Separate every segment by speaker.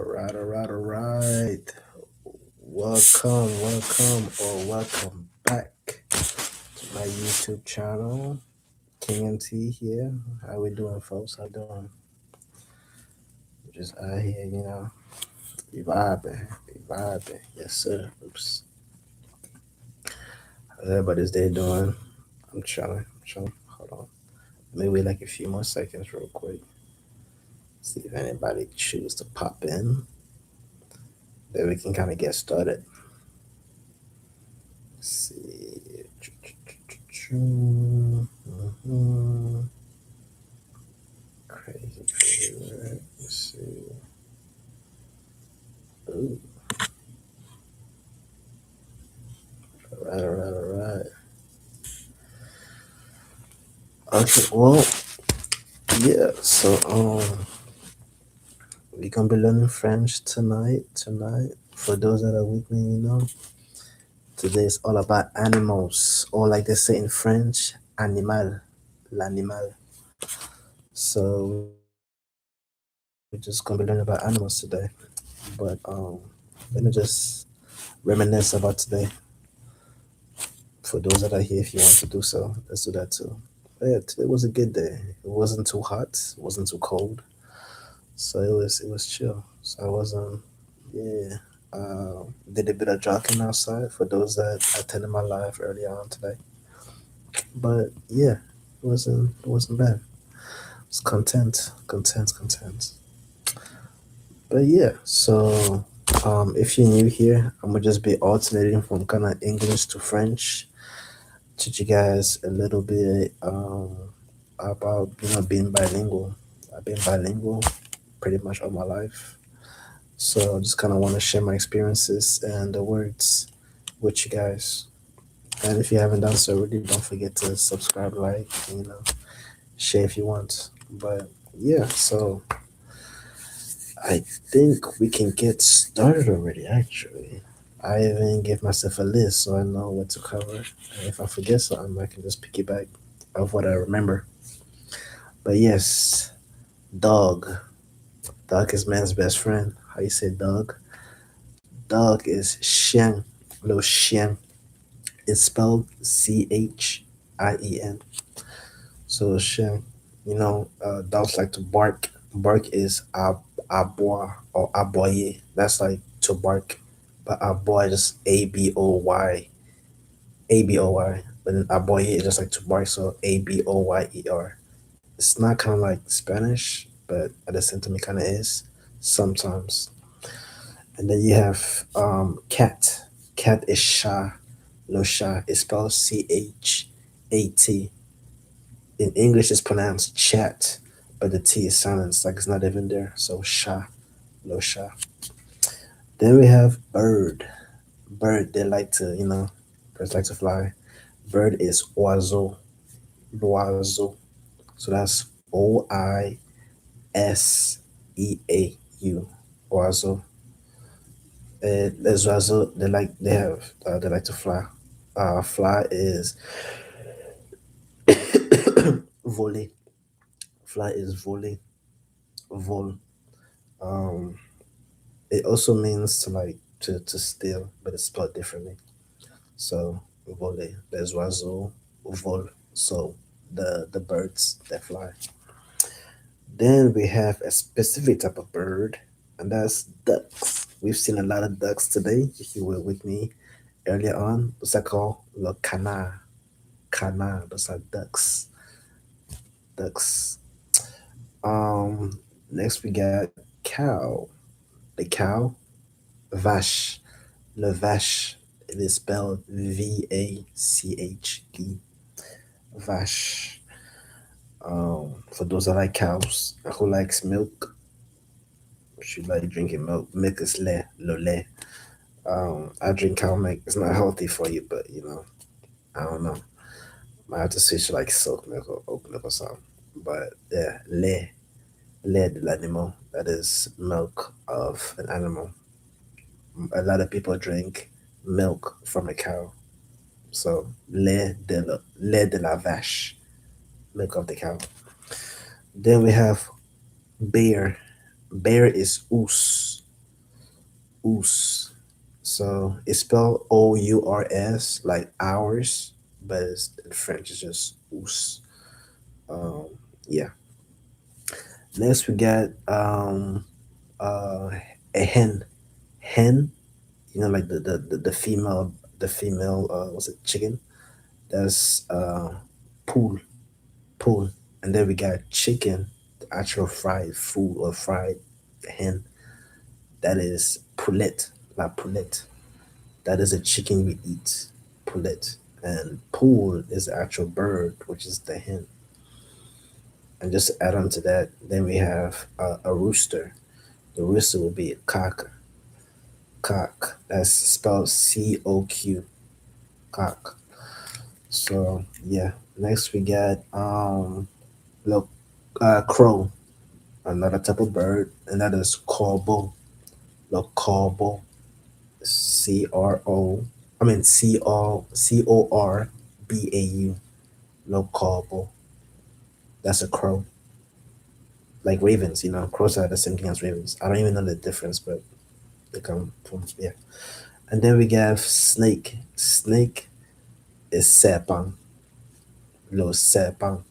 Speaker 1: All right, all right. Welcome back to my YouTube channel. King and T here. How we doing, folks? How doing? Just out here, we vibing. Yes, sir. Oops. How's everybody's day doing? I'm chilling. Hold on. Maybe wait like a few more seconds, real quick. See if anybody choose to pop in. Then we can kind of get started. Let's see. Mhm. Crazy word. Let's see. Ooh. All right. Okay, well, yeah. We gonna be learning French tonight. For those that are with me, today is all about animals, or like they say in French, animal, l'animal. So we're just gonna be learning about animals today. But let me just reminisce about today. For those that are here, if you want to do so, let's do that too. But yeah, today was a good day. It wasn't too hot, wasn't too cold, so it was chill. So I wasn't, yeah. Did a bit of jogging outside for those that attended my live earlier on today. But yeah, it wasn't bad. I was content. But yeah, if you're new here, I'm gonna just be alternating from kind of English to French. Teach you guys a little bit about being bilingual. I've been bilingual pretty much all my life, so I just kind of want to share my experiences and the words with you guys. And if you haven't done so already, don't forget to subscribe, like, and, share if you want. But yeah, so I think we can get started already. Actually, I even gave myself a list so I know what to cover. And if I forget something, I can just pick it back of what I remember. But yes, dog. Dog is man's best friend. How you say dog? Dog is chien. Little chien. It's spelled Chien. So chien. Dogs like to bark. Bark is aboy or aboyer. That's like to bark. But aboy just ABOY. But then aboyer is just like to bark. So ABOYER. It's not kind of like Spanish, but at the same time it kind of is sometimes. And then you have cat. Cat is sha. No sha. It's spelled CHAT. In English, it's pronounced chat, but the T is silenced, like it's not even there. So sha. No sha. Then we have bird. Bird, they like to, birds like to fly. Bird is oiseau. L'oiseau. So that's OISEAU. Oiseau. There's oiseau. They like to fly. Fly is volley. Fly is volley. Vol. Um, it also means to like to steal, but it's spelled differently. So volley. There's oiseau. Vol. So the birds that fly. Then we have a specific type of bird, and that's ducks. We've seen a lot of ducks today. If you were with me earlier on, those are called le canard. Canard. Those are ducks. Ducks. Um, Next we got cow. The cow, vache. Le vache. It is spelled VACHE. Vache. For those that like cows, who likes milk, should like drinking milk. Milk is le lait. I drink cow milk. It's not healthy for you, but I don't know. Might have to switch to like soak milk or oat milk or something. But yeah, lait de l'animal. That is milk of an animal. A lot of people drink milk from a cow. So lait de la vache, milk of the cow. Then we have bear. Bear is oos. Ours. So it's spelled OURS, like hours, but in French it's just Ours. Um, yeah. Next we got uh a hen. Hen, like the female, what's it, chicken? That's pool, pool. And then we got chicken, the actual fried food or fried hen. That is poulet, la poulette. That is a chicken we eat, poulet. And pool is the actual bird, which is the hen. And just to add on to that, then we have a rooster. The rooster will be a cock, cock. That's spelled COQ, cock. So yeah. Next we got look, crow, another type of bird, and that is corbeau. Look, corbeau, CRO. I mean CORBAU. Look, corbeau. That's a crow. Like ravens, crows are the same thing as ravens. I don't even know the difference, but they come from, yeah. And then we have snake. Snake is serpent. Lo serpent.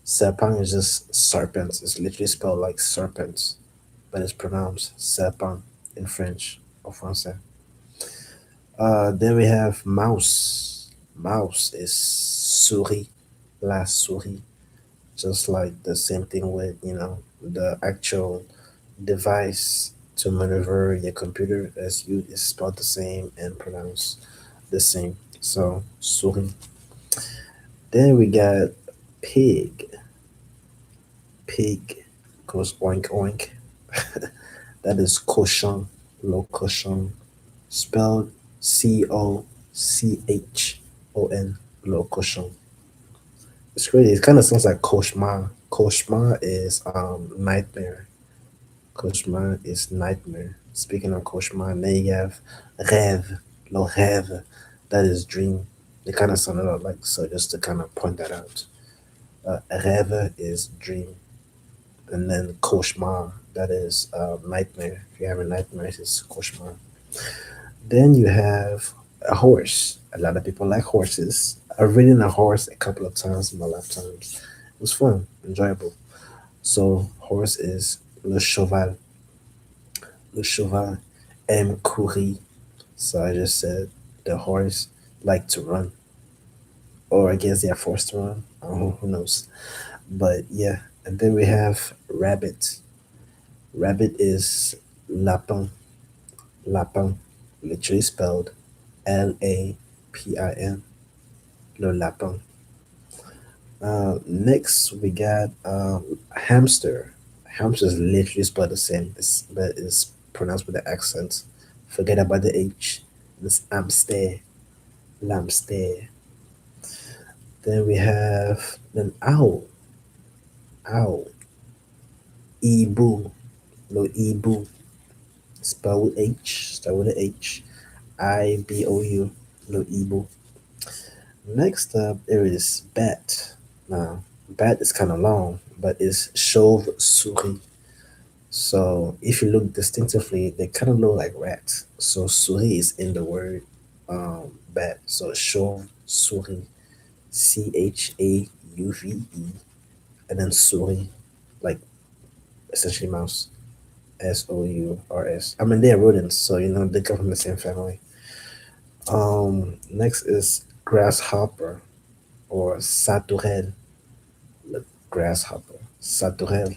Speaker 1: Serpent is just serpents. It's literally spelled like serpents, but it's pronounced serpent in French or Francais. Then we have mouse. Mouse is souris, la souris. Just like the same thing with, the actual device to maneuver your computer as you is spelled the same and pronounced the same. So souris. Then we got pig. Pig goes oink oink. That is cochon, le cochon, spelled COCHON, le cochon. It's crazy. It kind of sounds like cauchemar. Cauchemar is nightmare. Cauchemar is nightmare. Speaking of cauchemar, then you have rêve, le rêve. That is dream. They kind of sound a lot like, so just to kind of point that out. Rêve is dream, and then cauchemar, that is nightmare. If you're having nightmares, it's cauchemar. Then you have a horse. A lot of people like horses. I've ridden a horse a couple of times in my lifetimes. It was fun, enjoyable. So horse is le cheval. Le cheval aime courir. So I just said the horse like to run, or I guess they are forced to run. I don't know, who knows? But yeah, and then we have rabbit. Rabbit is lapin. Lapin, literally spelled LAPIN. Le lapin. Next we got hamster. Hamster is literally spelled the same, but it's pronounced with the accent. Forget about the H. It's Amster, Lamster. Then we have an owl. Owl. Ibu. No, Ibu. Spelled with H. Spelled with a H. IBOU. No, Ibu. Next up, there is bat. Now, bat is kind of long, but it's chauve souris. So if you look distinctively, they kind of look like rats. So souris is in the word bat. So chauve souris, CHAUVE, and then souris, like essentially mouse, SOURS. I mean, they're rodents, so they come from the same family. Next is grasshopper or saturel. The grasshopper, saturel,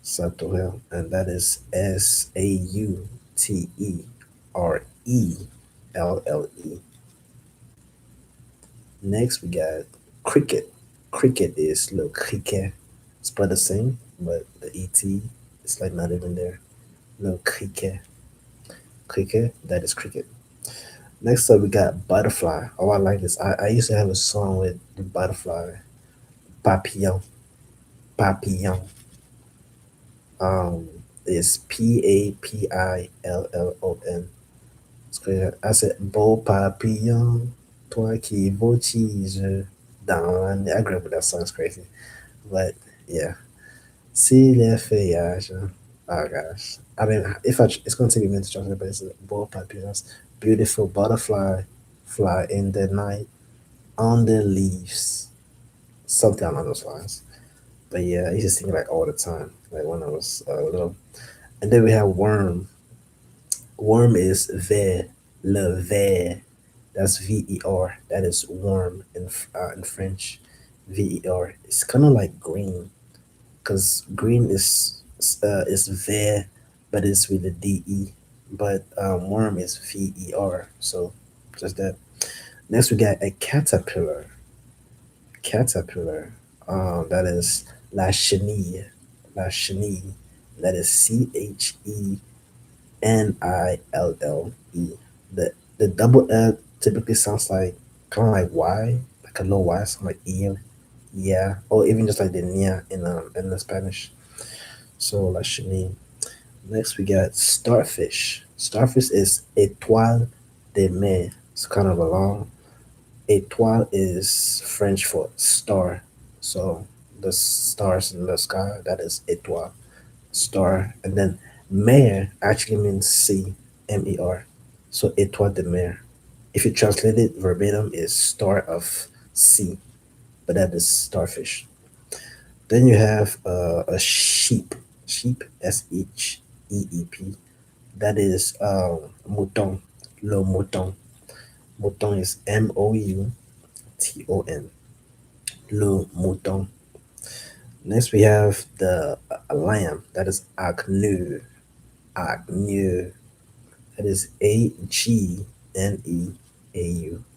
Speaker 1: saturel, and that is SAUTERELLE. Next, we got cricket. Cricket is le cricket. It's spelled the same, but the ET is like not even there. No cricket. Cricket, that is cricket. Next up, we got butterfly. Oh, I like this. I used to have a song with the butterfly. Papillon. Papillon. Um, is PAPILLON. It's crazy. I said, Beau papillon, toi qui voltige dans. I grew up with that song. It's crazy. But yeah. See les feuillages. Oh gosh. I mean, if I it's going to take me a minute to translate, but it's both my parents. Beautiful butterfly fly in the night on the leaves. Something along those lines. But yeah, I used to sing it like all the time, like when I was little. And then we have worm. Worm is ver, le ver. That's ver. That is worm in French. Ver. It's kind of like green, because green is ver, but it's with a de. But worm is ver. So just that. Next we got a caterpillar. Caterpillar. That is la chenille. La chenille. That is Chenille. The double L typically sounds like kind of like Y, like a low Y, something like E, yeah, or even just like the nia in the Spanish. So la chenille. Next we got starfish. Starfish is étoile de mer. It's kind of a long. Étoile is French for star. So the stars in the sky, that is étoile, star. And then mer actually means sea, mer. So étoile de mer. If you translate it verbatim, is star of sea, but that is starfish. Then you have a sheep. Sheep, sheep. That is mouton. Le mouton. Mouton is mouton. Le mouton. Next we have the lamb. That is agneau. Agneau. That is Agneau.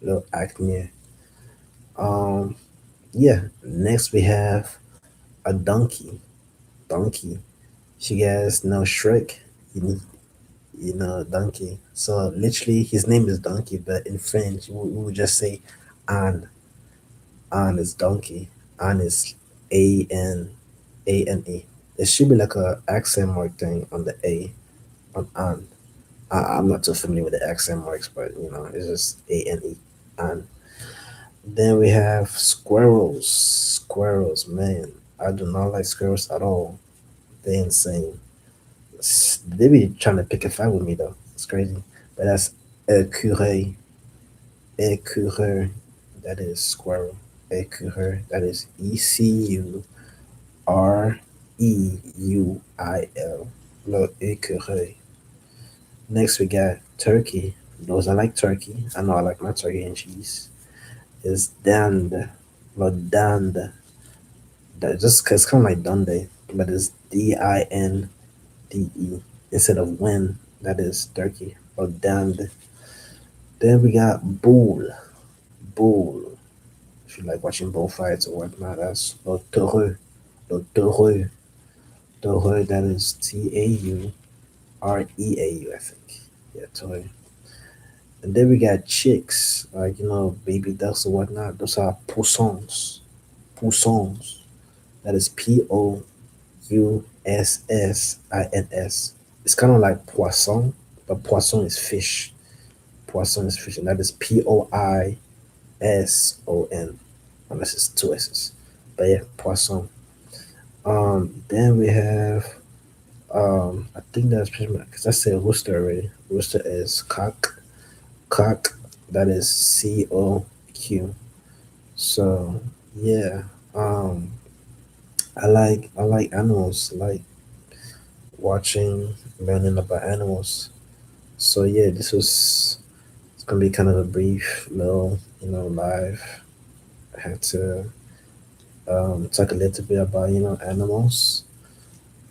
Speaker 1: Le agneau. Um, yeah. Next we have a donkey. Donkey. You guys know Shrek. You, you know donkey. So literally, his name is Donkey, but in French, we would just say An. An is donkey. An is Ane. There should be like a accent mark thing on the A on An. I'm not too familiar with the accent marks, but it's just Ane. An. Then we have squirrels. Squirrels, man. I do not like squirrels at all. They insane. They be trying to pick a fight with me though. It's crazy. But that's écureuil. Écureuil. That is squirrel. Écureuil. That is Eureuil. Le écureuil. Next we got turkey. Those I like turkey. I know I like my turkey and cheese. Is dinde. Le dinde. That just cause it's kind of like Dundee, but it's Dinde instead of win. That is turkey or dinde. Then we got bull. Bull. If you like watching bullfights or whatnot, that's le taureau. Le taureau. Taureau. That is Taureau. I think. Yeah, taureau. And then we got chicks, like baby ducks or whatnot. Those are poussons. Poussons. That is Poussins. It's kind of like poisson, but poisson is fish. Poisson is fish, and that is Poison. Unless it's two S's. But yeah, poisson. Then we have I think that's pretty much because I said rooster already. Rooster is cock. Cock. That is COQ. So yeah. Um, I like animals. I like watching, learning about animals. So yeah, this was it's gonna be kind of a brief little live. I had to talk a little bit about animals.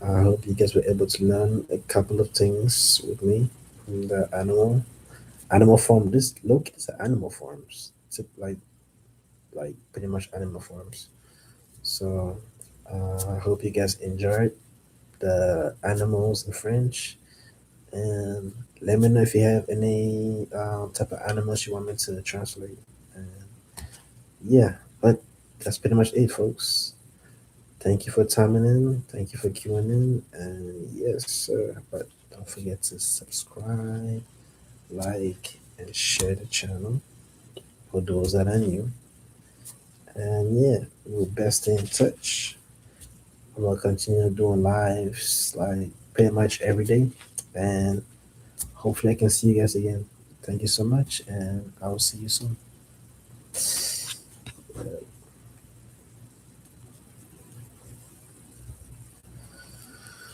Speaker 1: I hope you guys were able to learn a couple of things with me from the animal form. This look is animal forms. It's like pretty much animal forms. So I hope you guys enjoyed the animals in French, and let me know if you have any type of animals you want me to translate. And yeah, but that's pretty much it, folks. Thank you for timing in. Thank you for queuing in. And yes, sir. But don't forget to subscribe, like, and share the channel for those that are new. And yeah, we'll best stay in touch. I'm gonna continue doing lives like pretty much every day. And hopefully I can see you guys again. Thank you so much, and I will see you soon.